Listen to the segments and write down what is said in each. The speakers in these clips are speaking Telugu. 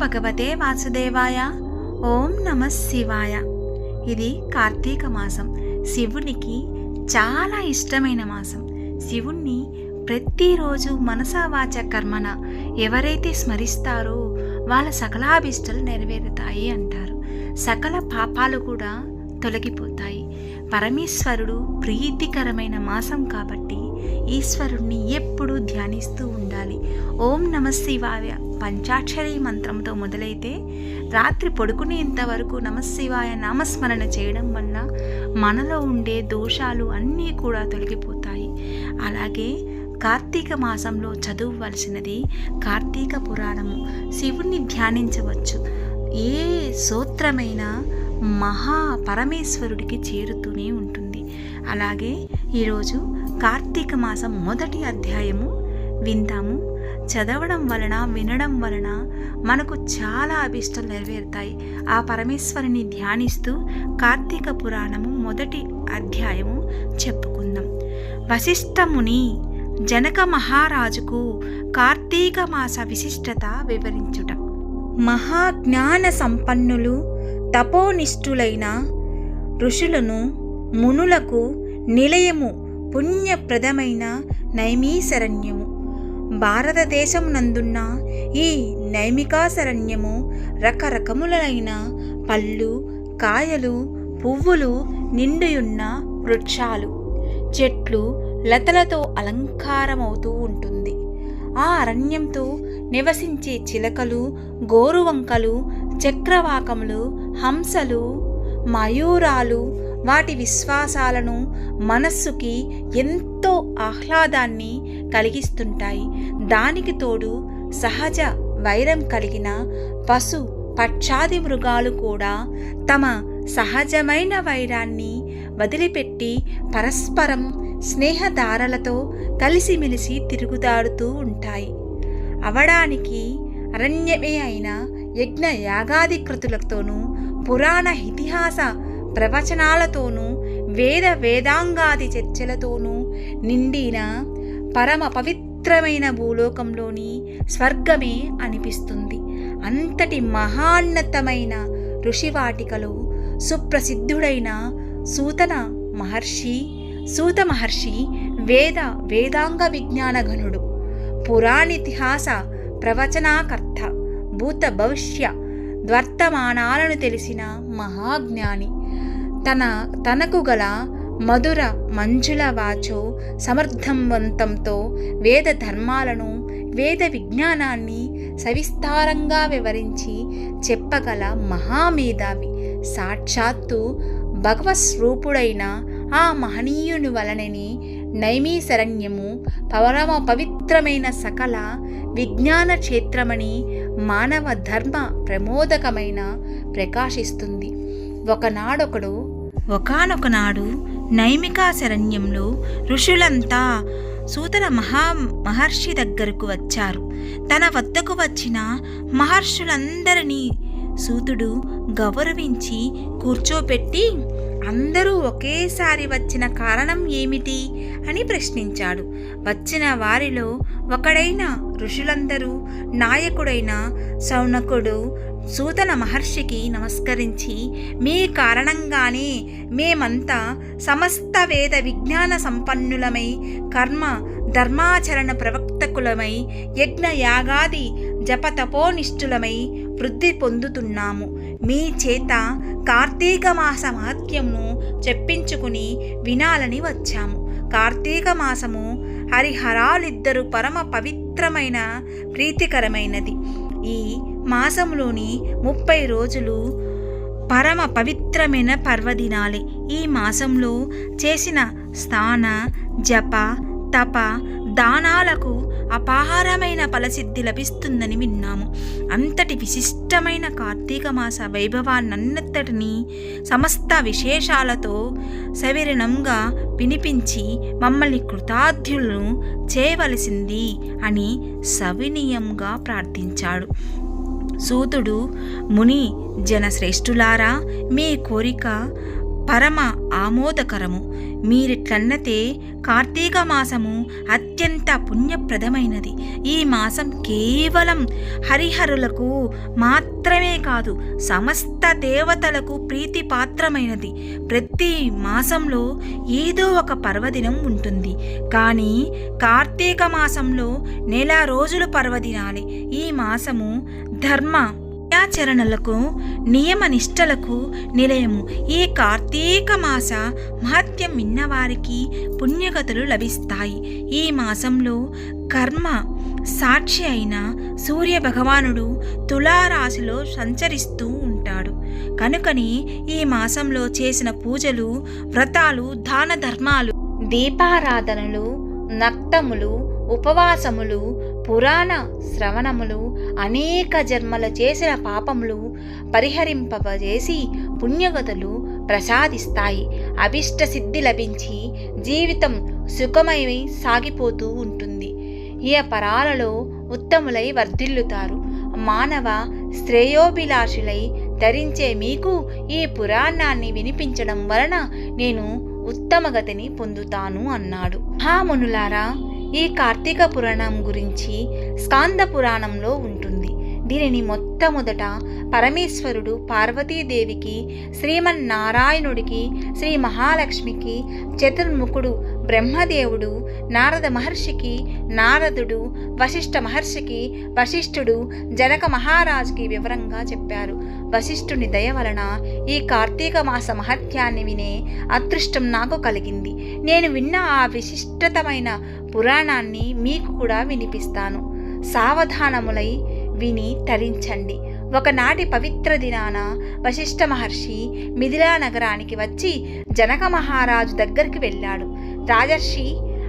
భగవతే వాసుదేవాయ. ఓం నమః శివాయ. ఇది కార్తీక మాసం. శివునికి చాలా ఇష్టమైన మాసం. శివుణ్ణి ప్రతిరోజు మనసా వాచ కర్మన ఎవరైతే స్మరిస్తారో వాళ్ళ సకలాభిష్టాలు నెరవేరుతాయి అంటారు. సకల పాపాలు కూడా తొలగిపోతాయి. పరమేశ్వరుడు ప్రీతికరమైన మాసం కాబట్టి ఈశ్వరుణ్ణి ఎప్పుడూ ధ్యానిస్తూ ఉండాలి. ఓం నమః శివాయ పంచాక్షరి మంత్రంతో మొదలైతే రాత్రి పడుకునేంత వరకు నమః శివాయ నామస్మరణ చేయడం వల్ల మనలో ఉండే దోషాలు అన్నీ కూడా తొలగిపోతాయి. అలాగే కార్తీక మాసంలో చదవవలసినది కార్తీక పురాణము. శివుణ్ణి ధ్యానించవచ్చు. ఏ స్తోత్రమైనా మహా పరమేశ్వరుడికి చేరుతూనే ఉంటుంది. అలాగే ఈరోజు కార్తీక మాసం మొదటి అధ్యాయము విందాము. చదవడం వలన వినడం వలన మనకు చాలా అభిష్టాలు నెరవేరుతాయి. ఆ పరమేశ్వరుని ధ్యానిస్తూ కార్తీక పురాణము మొదటి అధ్యాయము చెప్పుకుందాం. వశిష్ఠముని జనక మహారాజుకు కార్తీక మాస విశిష్టత వివరించుట. మహాజ్ఞాన సంపన్నులు తపోనిష్ఠులైన ఋషులను మునులకు నిలయము పుణ్యప్రదమైన నైమిషారణ్యము. భారతదేశం నందున్న ఈ నైమిషారణ్యము రకరకములైన పళ్ళు, కాయలు, పువ్వులు నిండియున్న వృక్షాలు, చెట్లు, లతలతో అలంకారమవుతూ ఉంటుంది. ఆ అరణ్యంతో నివసించే చిలకలు, గోరువంకలు, చక్రవాకములు, హంసలు, మయూరాలు వాటి విశ్వాసాలను మనస్సుకి ఎంతో ఆహ్లాదాన్ని కలిగిస్తుంటాయి. దానికి తోడు సహజ వైరం కలిగిన పశు పక్షాది మృగాలు కూడా తమ సహజమైన వైరాన్ని వదిలిపెట్టి పరస్పరం స్నేహధారలతో కలిసిమెలిసి తిరుగుదాడుతూ ఉంటాయి. అవడానికి అరణ్యమే అయిన యజ్ఞ యాగాది కృతులతోనూ పురాణ ఇతిహాస ప్రవచనాలతోనూ వేదాంగాది చర్చలతోనూ నిండిన పరమ పవిత్రమైన భూలోకంలోని స్వర్గమే అనిపిస్తుంది. అంతటి మహాన్నతమైన ఋషివాటికలో సుప్రసిద్ధుడైన సూత మహర్షి వేదాంగ విజ్ఞానఘనుడు, పురాణితిహాస ప్రవచనాకర్త, భూత భవిష్య వర్తమానాలను తెలిసిన మహాజ్ఞాని. తనకు గల మధుర మంజుల వాచో సమర్థవంతంతో వేద ధర్మాలను, వేద విజ్ఞానాన్ని సవిస్తారంగా వివరించి చెప్పగల మహామేధావి. సాక్షాత్తు భగవస్వరూపుడైన ఆ మహనీయుని వలనని నైమిషారణ్యము పరమ పవిత్రమైన సకల విజ్ఞాన క్షేత్రమని మానవ ధర్మ ప్రమోదకమైన ప్రకాశిస్తుంది. ఒకానొకనాడు నైమిషారణ్యంలో ఋషులంతా సూత మహర్షి దగ్గరకు వచ్చారు. తన వద్దకు వచ్చిన మహర్షులందరినీ సూతుడు గౌరవించి కూర్చోపెట్టి అందరూ ఒకేసారి వచ్చిన కారణం ఏమిటి అని ప్రశ్నించాడు. వచ్చిన వారిలో ఒకడైన ఋషులందరూ నాయకుడైన శౌనకుడు సూత మహర్షికి నమస్కరించి, మీ కారణంగానే మేమంతా సమస్త వేద విజ్ఞాన సంపన్నులమై, కర్మ ధర్మాచరణ ప్రవక్తకులమై, యజ్ఞ యాగాది జపతపోనిష్ఠులమై వృద్ధి పొందుతున్నాము. మీ చేత కార్తీక మాస మహత్యమును చెప్పించుకుని వినాలని వచ్చాము. కార్తీక మాసము హరిహరాలిద్దరు పరమ పవిత్రమైన ప్రీతికరమైనది. ఈ మాసంలోని 30 రోజులు పరమ పవిత్రమైన పర్వదినాలే. ఈ మాసంలో చేసిన స్నాన, జప, తప, దానాలకు అపారమైన ఫలసిద్ధి లభిస్తుందని విన్నాము. అంతటి విశిష్టమైన కార్తీక మాస వైభవాన్నంతటినీ సమస్త విశేషాలతో సవివరంగా వినిపించి మమ్మల్ని కృతార్థులను చేయవలసింది అని సవినయంగా ప్రార్థించాడు. సూతుడు, ముని జనశ్రేష్ఠులారా, మీ కోరిక పరమ ఆమోదకరము. మీరిట్లన్నతే కార్తీక మాసము అత్యంత పుణ్యప్రదమైనది. ఈ మాసం కేవలం హరిహరులకు మాత్రమే కాదు, సమస్త దేవతలకు ప్రీతిపాత్రమైనది. ప్రతి మాసంలో ఏదో ఒక పర్వదినం ఉంటుంది, కానీ కార్తీక మాసంలో నెల రోజులు పర్వదినాలే. ఈ మాసము ధర్మ ఆచరణలకు నియమ నిష్టలకు నిలయము. ఈ కార్తీక మాస మహత్యం విన్నవారికి పుణ్యగతులు లభిస్తాయి. ఈ మాసంలో కర్మ సాక్షి అయిన సూర్య భగవానుడు తులారాశిలో సంచరిస్తూ ఉంటాడు. కనుకని ఈ మాసంలో చేసిన పూజలు, వ్రతాలు, దాన ధర్మాలు, దీపారాధనలు, నక్తములు, ఉపవాసములు, పురాణ శ్రవణములు అనేక జన్మల చేసిన పాపములు పరిహరింపజేసి పుణ్యగతులు ప్రసాదిస్తాయి. అభిష్ట సిద్ధి లభించి జీవితం సుఖమై సాగిపోతూ ఉంటుంది. ఈ పరాలలో ఉత్తములై వర్ధిల్లుతారు. మానవ శ్రేయోభిలాషులై ధరించే మీకు ఈ పురాణాన్ని వినిపించడం వలన నేను ఉత్తమగతిని పొందుతాను అన్నాడు. మహామునులారా, ఈ కార్తీక పురాణం గురించి స్కాంద పురాణంలో ఉంటుంది. దీనిని మొట్టమొదట పరమేశ్వరుడు పార్వతీదేవికి, శ్రీమన్నారాయణుడికి, శ్రీ మహాలక్ష్మికి, చతుర్ముఖుడు బ్రహ్మదేవుడు, నారద మహర్షికి నారదుడు, వశిష్ఠ మహర్షికి వశిష్ఠుడు, జనక మహారాజుకి వివరంగా చెప్పారు. వశిష్ఠుని దయ వలన ఈ కార్తీక మాస మహత్యాన్ని వినే అదృష్టం నాకు కలిగింది. నేను విన్న ఆ విశిష్టతమైన పురాణాన్ని మీకు కూడా వినిపిస్తాను. సావధానములై విని తరించండి. ఒకనాటి పవిత్ర దినాన వశిష్ఠ మహర్షి మిథిలా నగరానికి వచ్చి జనక మహారాజు దగ్గరికి వెళ్ళాడు. రాజర్షి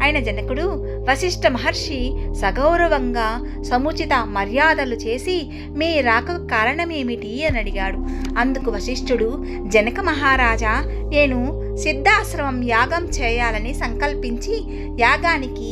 అయిన జనకుడు వశిష్ఠ మహర్షి సగౌరవంగా సముచిత మర్యాదలు చేసి మీ రాకకు కారణమేమిటి అని అడిగాడు. అందుకు వశిష్ఠుడు, జనక మహారాజా, నేను సిద్ధాశ్రమం యాగం చేయాలని సంకల్పించి యాగానికి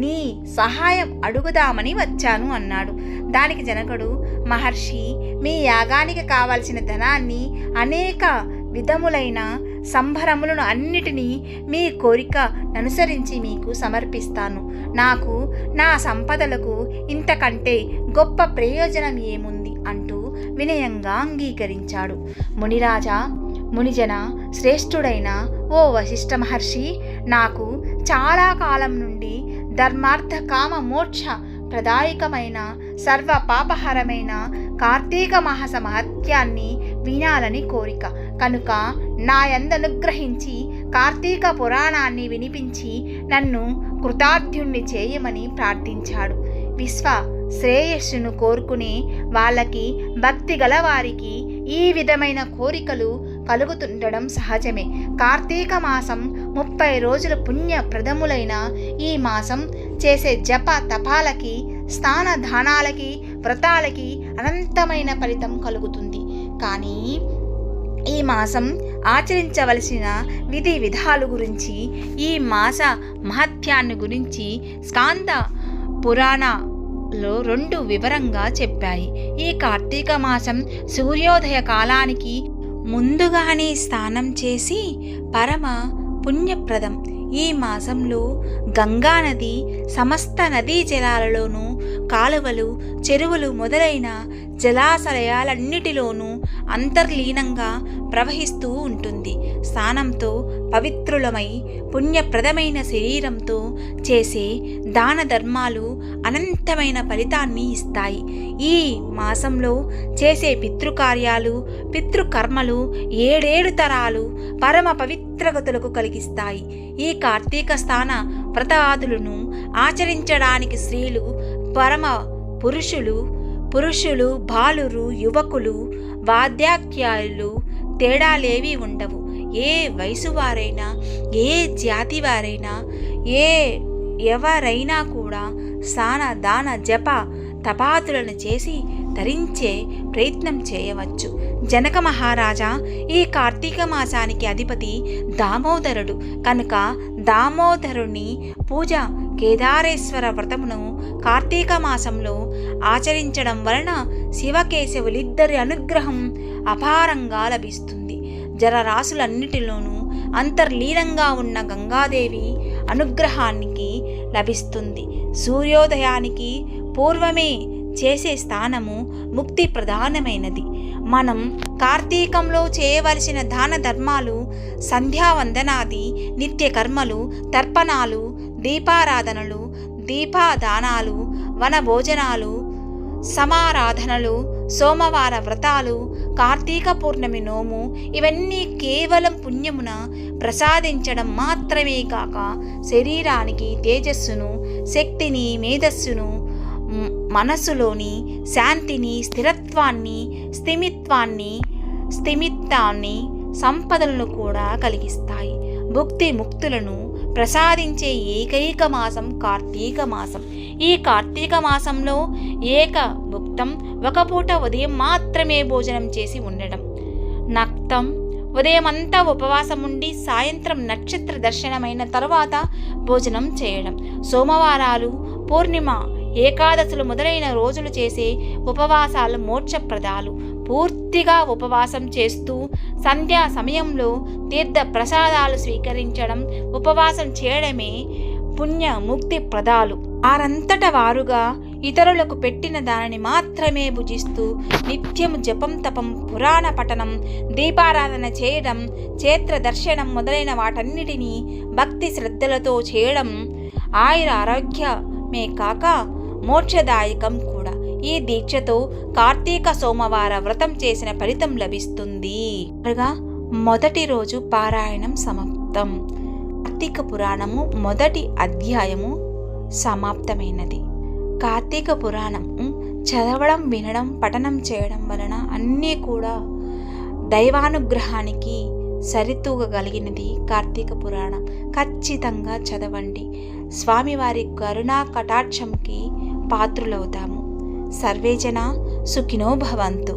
నీ సహాయం అడుగుదామని వచ్చాను అన్నాడు. దానికి జనకుడు, మహర్షి, మీ యాగానికి కావలసిన ధనాన్ని, అనేక విధములైన సంభరములను అన్నిటినీ మీ కోరిక అనుసరించి మీకు సమర్పిస్తాను. నాకు నా సంపదలకు ఇంతకంటే గొప్ప ప్రయోజనం ఏముంది అంటూ వినయంగా అంగీకరించాడు. మునిరాజా, మునిజన శ్రేష్ఠుడైన ఓ వశిష్ఠ మహర్షి, నాకు చాలా కాలం నుండి ధర్మార్థ కామ మోక్ష ప్రదాయకమైన సర్వ పాపహరమైన కార్తీక మాస మహత్యాన్ని వినాలని కోరిక. కనుక నా యందనుగ్రహించి కార్తీక పురాణాన్ని వినిపించి నన్ను కృతార్థుణ్ణి చేయమని ప్రార్థించాడు. విశ్వ శ్రేయస్సును కోరుకునే వాళ్ళకి, భక్తి గల వారికి ఈ విధమైన కోరికలు కలుగుతుండడం సహజమే. కార్తీక మాసం 30 రోజుల పుణ్యప్రదములైన ఈ మాసం చేసే జప తపాలకి, స్నాన దానాలకి, వ్రతాలకి అనంతమైన ఫలితం కలుగుతుంది. కానీ ఈ మాసం ఆచరించవలసిన విధి విధాలు గురించి, ఈ మాస మహత్యాన్ని గురించి స్కాంద పురాణలో 2 వివరంగా చెప్పాయి. ఈ కార్తీక మాసం సూర్యోదయ కాలానికి ముందుగానే స్నానం చేసి పరమ పుణ్యప్రదం. ఈ మాసంలో గంగానది సమస్త నదీ జలాలలోనూ, కాలువలు, చెరువులు మొదలైన జలాశయాలన్నిటిలోనూ అంతర్లీనంగా ప్రవహిస్తూ ఉంటుంది. స్నానంతో పవిత్రులమై పుణ్యప్రదమైన శరీరంతో చేసే దాన ధర్మాలు అనంతమైన ఫలితాన్ని ఇస్తాయి. ఈ మాసంలో చేసే పితృకార్యాలు, పితృకర్మలు 7 తరాలు పరమ పవిత్రగతులకు కలిగిస్తాయి. ఈ కార్తీక స్నాన వ్రతాదులను ఆచరించడానికి స్త్రీలు, పరమ పురుషులు, బాలురు, యువకులు, వాద్యాఖ్యాయులు తేడాలేవి ఉండవు. ఏ వయసు వారైనా, ఏ జాతి వారైనా, ఎవరైనా కూడా స్నాన దాన జప తపాతులను చేసి ధరించే ప్రయత్నం చేయవచ్చు. జనక మహారాజా, ఈ కార్తీక మాసానికి అధిపతి దామోదరుడు కనుక దామోదరుని పూజ, కేదారేశ్వర వ్రతమును కార్తీక మాసంలో ఆచరించడం వలన శివకేశవులిద్దరి అనుగ్రహం అపారంగా లభిస్తుంది. జలరాశులన్నిటిలోనూ అంతర్లీనంగా ఉన్న గంగాదేవి అనుగ్రహానికి లభిస్తుంది. సూర్యోదయానికి పూర్వమే చేసే స్నానము ముక్తి ప్రధానమైనది. మనం కార్తీకంలో చేయవలసిన దాన ధర్మాలు, సంధ్యావందనాది నిత్య కర్మలు, తర్పణాలు, దీపారాధనలు, దీపాదానాలు, వనభోజనాలు, సమారాధనలు, సోమవార వ్రతాలు, కార్తీక పూర్ణమి నోము ఇవన్నీ కేవలం పుణ్యమున ప్రసాదించడం మాత్రమే కాక శరీరానికి తేజస్సును, శక్తిని, మేధస్సును, మనస్సులోని శాంతిని, స్థిరత్వాన్ని, స్థిమితాన్ని, సంపదలను కూడా కలిగిస్తాయి. భుక్తి ముక్తులను ప్రసాదించే ఏకైక మాసం కార్తీక మాసం. ఈ కార్తీక మాసంలో ఏక భుక్తం ఒక పూట ఉదయం మాత్రమే భోజనం చేసి ఉండడం, నక్తం ఉదయమంతా ఉపవాసం ఉండి సాయంత్రం నక్షత్ర దర్శనమైన తరువాత భోజనం చేయడం, సోమవారాలు, పూర్ణిమ, ఏకాదశులు మొదలైన రోజులు చేసే ఉపవాసాలు మోక్షప్రదాలు. పూర్తిగా ఉపవాసం చేస్తూ సంధ్యా సమయంలో తీర్థ ప్రసాదాలు స్వీకరించడం, ఉపవాసం చేయడమే పుణ్య ముక్తి ప్రదాలు. వారంతట వారుగా ఇతరులకు పెట్టిన దానిని మాత్రమే భుజిస్తూ నిత్యం జపం, తపం, పురాణ పఠనం, దీపారాధన చేయడం, క్షేత్ర దర్శనం మొదలైన వాటన్నిటినీ భక్తి శ్రద్ధలతో చేయడం ఆయుర ఆరోగ్యమే కాక మోక్షదాయకం కూడా. ఈ దీక్షతో కార్తీక సోమవార వ్రతం చేసిన ఫలితం లభిస్తుంది. మొదటి రోజు పారాయణం సమాప్తం. కార్తీక పురాణము మొదటి అధ్యాయము సమాప్తమైనది. కార్తీక పురాణం చదవడం, వినడం, పఠనం చేయడం వలన అన్నీ కూడా దైవానుగ్రహానికి సరితూగగలిగినది. కార్తీక పురాణం ఖచ్చితంగా చదవండి. స్వామివారి కరుణా కటాక్షంకి పాత్రులవుతాము. సర్వేజన సుఖినో భవంతు.